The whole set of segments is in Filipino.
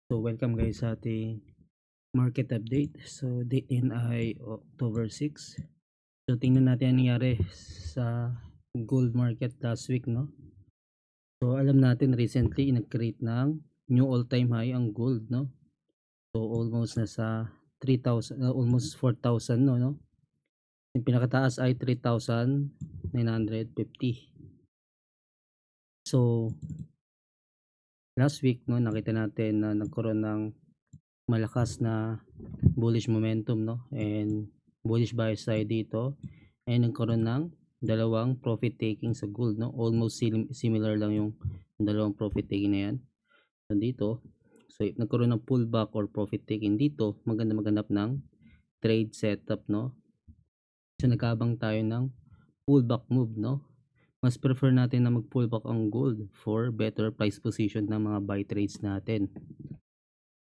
So welcome guys sa ating market update. So date din ay October 6. So tingnan natin ang nangyari sa gold market last week, no? So alam natin recently nag-create ng new all-time high ang gold, no? So almost nasa 3,000, almost 4,000, no? Yung pinakataas ay 3,950. So last week, no, nakita natin na nagkaroon ng malakas na bullish momentum, no, and bullish bias tayo dito, and nagkaroon ng dalawang profit taking sa gold, no, almost similar lang yung dalawang profit taking na yan. So dito, so if nagkaroon ng pullback or profit taking dito, maganda maghanap ng trade setup, no. So nagkabang tayo ng pullback move, no. Mas prefer natin na mag pullback ang gold for better price position ng mga buy trades natin.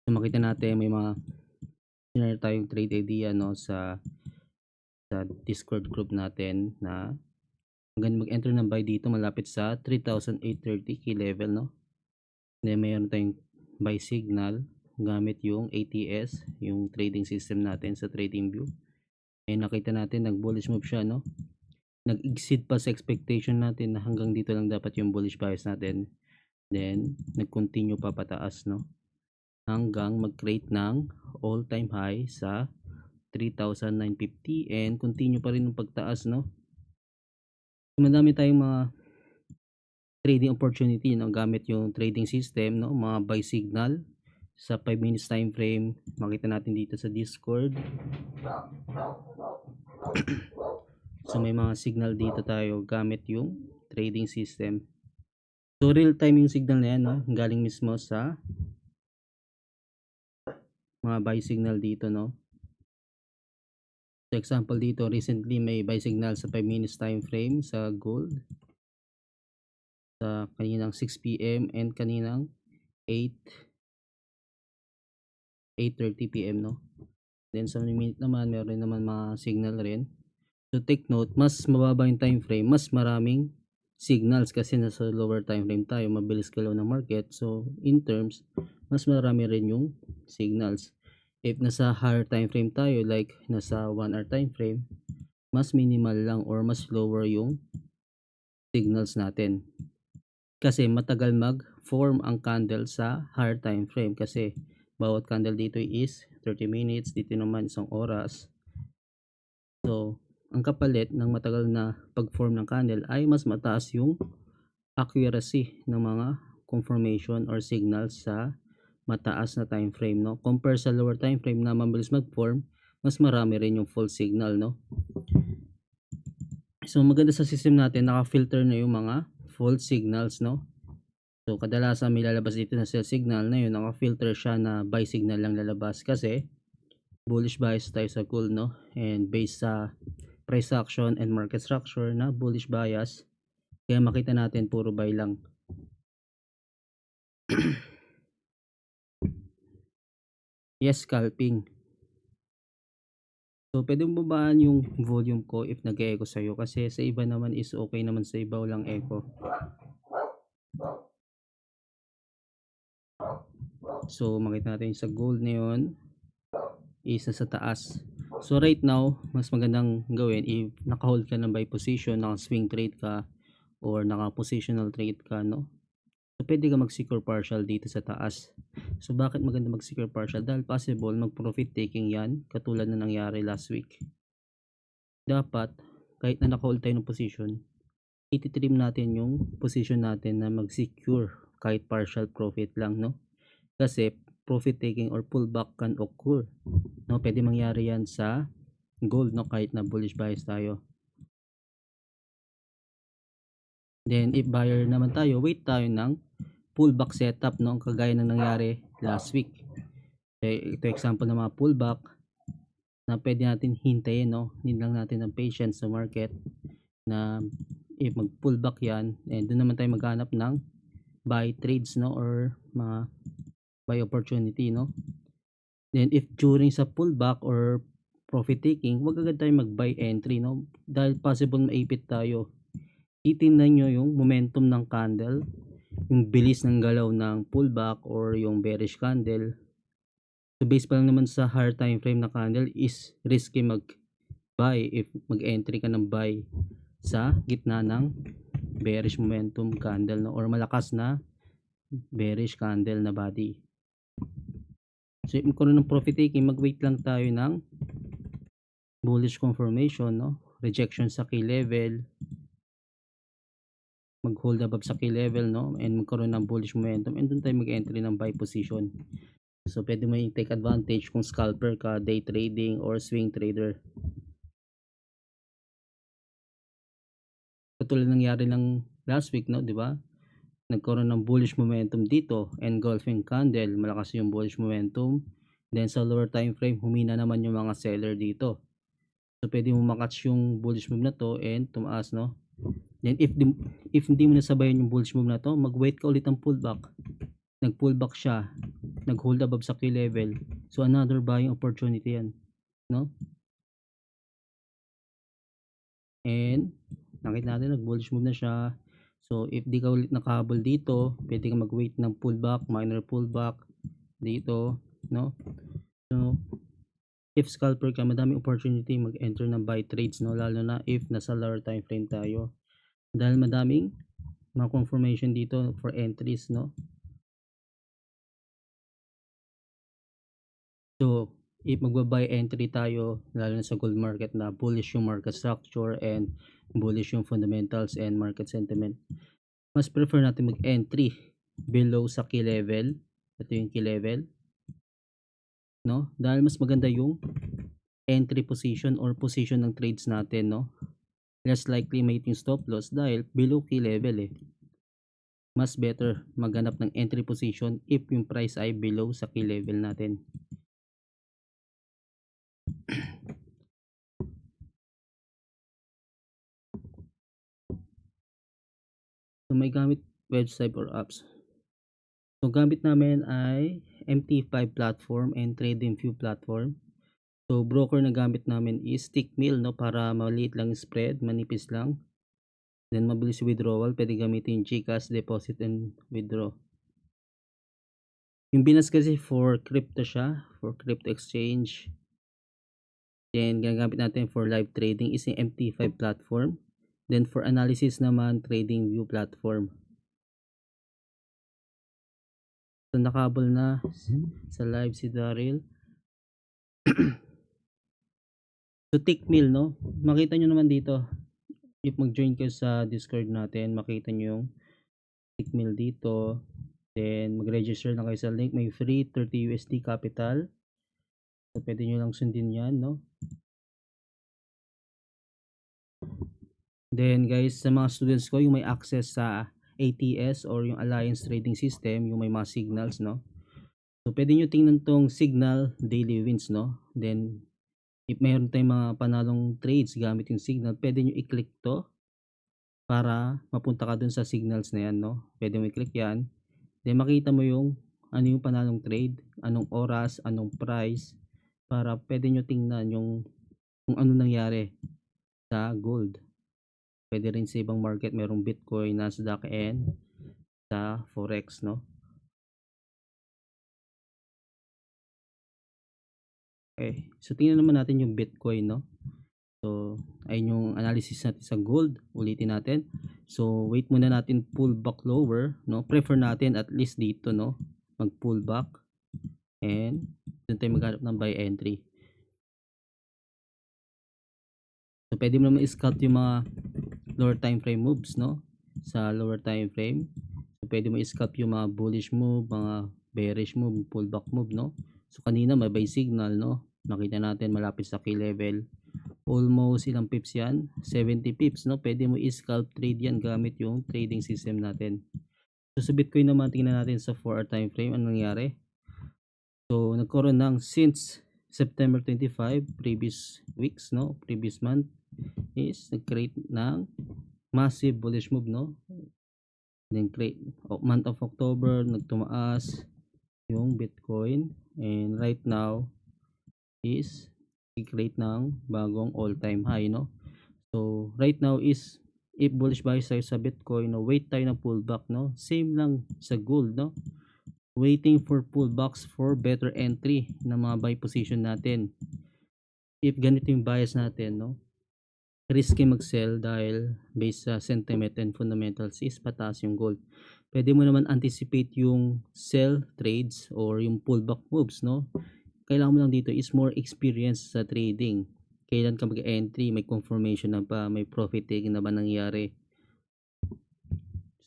So makita natin may mga share tayong trade idea, no, sa Discord group natin na maganda mag-enter ng buy dito malapit sa 3,830 key level, no. Then mayroon tayong buy signal gamit yung ATS, yung trading system natin sa TradingView. And nakita natin nag bullish move siya, no. Nag-exceed pa sa expectation natin na hanggang dito lang dapat yung bullish bias natin. Then nag-continue pa pataas, no, hanggang mag-create ng all-time high sa 3,950 and continue pa rin yung pagtaas, no. Madami tayong mga trading opportunity, no, gamit yung trading system, no, mga buy signal sa 5 minutes time frame. Makita natin dito sa Discord. So may mga signal dito tayo gamit yung trading system. So real time yung signal na yan, no, galing mismo sa mga buy signal dito, no. So example dito, recently may buy signal sa 5 minutes time frame sa gold sa kaninang 6 PM and kaninang 8:30 PM, no. Then sa minute naman meron naman mga signal rin. So take note, mas mababa yung time frame, mas maraming signals kasi nasa lower time frame tayo, mabilis galaw ng market. So in terms, mas marami rin yung signals. If nasa higher time frame tayo, like nasa 1 hour time frame, mas minimal lang or mas lower yung signals natin. Kasi matagal mag-form ang candle sa higher time frame kasi bawat candle dito is 30 minutes, dito naman isang oras. So ang kapalit ng matagal na pag-form ng candle ay mas mataas yung accuracy ng mga confirmation or signals sa mataas na time frame, no. Compare sa lower time frame na mabilis mag-form, mas marami rin yung false signal, no. So maganda sa system natin, naka-filter na yung mga false signals, no. So kadalasan may lalabas dito na sell signal na yun, naka-filter siya na buy signal lang lalabas kasi bullish bias tayo sa gold, no, and based sa price action and market structure na bullish bias, kaya makita natin puro buy lang. Yes, scalping. So pwede mo babaan yung volume ko if nag-echo sa'yo kasi sa iba naman is okay naman, sa iba walang echo. So makita natin sa gold na yun is nasa taas. So right now, mas magandang gawin if naka-hold ka ng buy position, naka-swing trade ka or naka-positional trade ka, no. So pwede ka mag-secure partial dito sa taas. So bakit maganda mag-secure partial? Dahil possible mag-profit taking yan katulad na nangyari last week. Dapat kahit na naka-hold tayo ng position, ititrim natin yung position natin na mag-secure kahit partial profit lang, no. Kasi profit taking or pullback can occur, no. Pwede mangyari yan sa gold, no, kahit na bullish bias tayo. Then if buyer naman tayo, wait tayo ng pullback setup, no, kagaya ng nangyari last week. Ito example ng mga pullback na pwede natin hintayin, no. Need lang natin ng patience sa market na if mag pullback yan, and doon naman tayo maghanap ng buy trades, no, or mga buy opportunity, no. Then if during sa pullback or profit taking, wag agad tayo mag buy entry, no, dahil possible maipit tayo. Titingnan nyo yung momentum ng candle yung bilis ng galaw ng pullback or yung bearish candle. So based pa lang naman sa higher time frame na candle is risky mag-buy if mag-entry ka ng buy sa gitna ng bearish momentum candle, no, or malakas na bearish candle na body. So if magkaroon ng profit taking, mag-wait lang tayo ng bullish confirmation, no, rejection sa key level, mag-hold above sa key level, no, and magkaroon ng bullish momentum, and doon tayo mag-entry ng buy position. So pwede mo yung take advantage kung scalper ka, day trading or swing trader. Katulad nangyari ng last week, no, di ba? Nagkaroon ng bullish momentum dito, engulfing candle, malakas yung bullish momentum. Then sa lower time frame, humina naman yung mga seller dito. So pwede mo makatch yung bullish move na to and tumaas, no. Then if hindi mo nasabayan yung bullish move na to, mag-wait ka ulit ng pullback. Nag-pullback siya, nag-hold above sa key level. So another buying opportunity yan, no? And nakita natin nag-bullish move na siya. So if di ka ulit nakahabol dito, pwede ka mag-wait ng pullback, minor pullback dito, no? So if scalper ka, madaming opportunity mag-enter ng buy trades, no, lalo na if nasa lower time frame tayo. Dahil madaming mga confirmation dito for entries, no. So if magba-buy entry tayo, lalo na sa gold market na bullish yung market structure and bullish yung fundamentals and market sentiment, mas prefer natin mag-entry below sa key level. Ito yung key level, no, dahil mas maganda yung entry position or position ng trades natin, no. Less likely may yung stop loss dahil below key level eh. Mas better maghanap ng entry position if yung price ay below sa key level natin. So may gamit website or apps. So gamit namin ay MT5 platform and TradingView platform. So broker na gamit namin is Tickmill, no, para maliit lang spread, manipis lang. Then mabilis withdrawal, pwede gamitin GCash, deposit and withdraw. Yung Binance kasi for crypto siya, for crypto exchange. Then gagamit natin for live trading is yung MT5 platform. Then for analysis naman, TradingView platform. So nakabol na sa live si Daryl. So Tickmill, no, makita nyo naman dito if mag-join kayo sa Discord natin, makita nyo yung Tickmill dito. Then mag-register na kayo sa link, may free 30 USD capital. So pwede nyo lang sundin yan, no. Then guys, sa mga students ko yung may access sa ATS or yung Alliance Trading System, yung may mga signals, no. So pwede nyo tingnan tong signal daily wins, no. Then if mayroon tayong mga panalong trades gamit yung signal, pwede nyo i-click to para mapunta ka dun sa signals na yan, no. Pwede mo i-click yan. Then makita mo yung ano yung panalong trade, anong oras, anong price, para pwede nyo tingnan yung kung ano nangyari sa gold. Pwede rin sa ibang market, mayroong Bitcoin, Nasdaq, and sa Forex, no. Okay, so tingnan naman natin yung Bitcoin, no. So ayun yung analysis natin sa gold, ulitin natin. So wait muna natin pull back lower, no. Prefer natin at least dito, no, mag pull back and doon tayo maghanap ng buy entry. So pwede mo naman i-scout yung mga lower time frame moves, no, sa lower time frame. So pwede mo i-scout yung mga bullish move, mga bearish move, pullback move, no. So kanina may buy signal, no, nakita natin malapit sa key level, almost ilang pips yan, 70 pips, no. Pwede mo i-scalp trade yan gamit yung trading system natin. So sa Bitcoin naman, tingnan natin sa 4 hour time frame ano nangyari. So nagkaroon ng since September 25 previous weeks, no, previous month is nag-create ng massive bullish move, no. Then create month of October, nagtumaas yung Bitcoin, and right now is i-create ng bagong all time high, no. So right now is if bullish bias tayo sa Bitcoin, no, wait tayo ng pullback, no? Same lang sa gold, no? Waiting for pullbacks for better entry ng mga buy position natin. If ganito yung bias natin, no? Risky mag-sell dahil based sa sentiment and fundamentals is pataas yung gold. Pwede mo naman anticipate yung sell trades or yung pullback moves, no? Kailangan mo lang dito is more experience sa trading. Kailan ka mag-entry, may confirmation na ba, may profit taking na ba nangyari.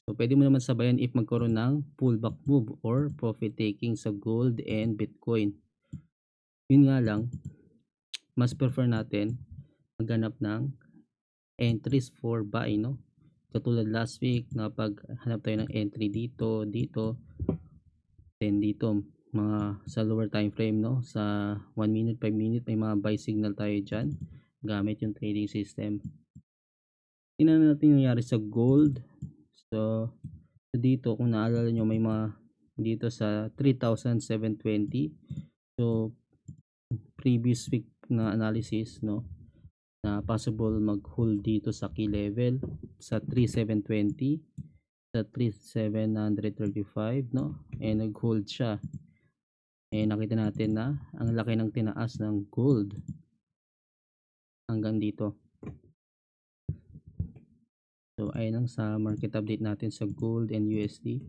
So, pwede mo naman sabayan if magkaroon ng pullback move or profit taking sa gold and Bitcoin. Yun nga lang, mas prefer natin maghanap ng entries for buy, no? Katulad last week, napaghanap tayo ng entry dito, then dito, mga sa lower time frame, no? Sa 1 minute, 5 minute, may mga buy signal tayo dyan gamit yung trading system. Tingnan natin yung nangyari sa gold. So, dito, kung naalala nyo, may mga dito sa 3,720. So, previous week na analysis, no? Na possible mag-hold dito sa key level sa 3,720 sa 3,735, no? And nag-hold siya. Eh nakita natin na ang laki ng tinaas ng gold hanggang dito. So ayun lang sa market update natin sa gold and USD.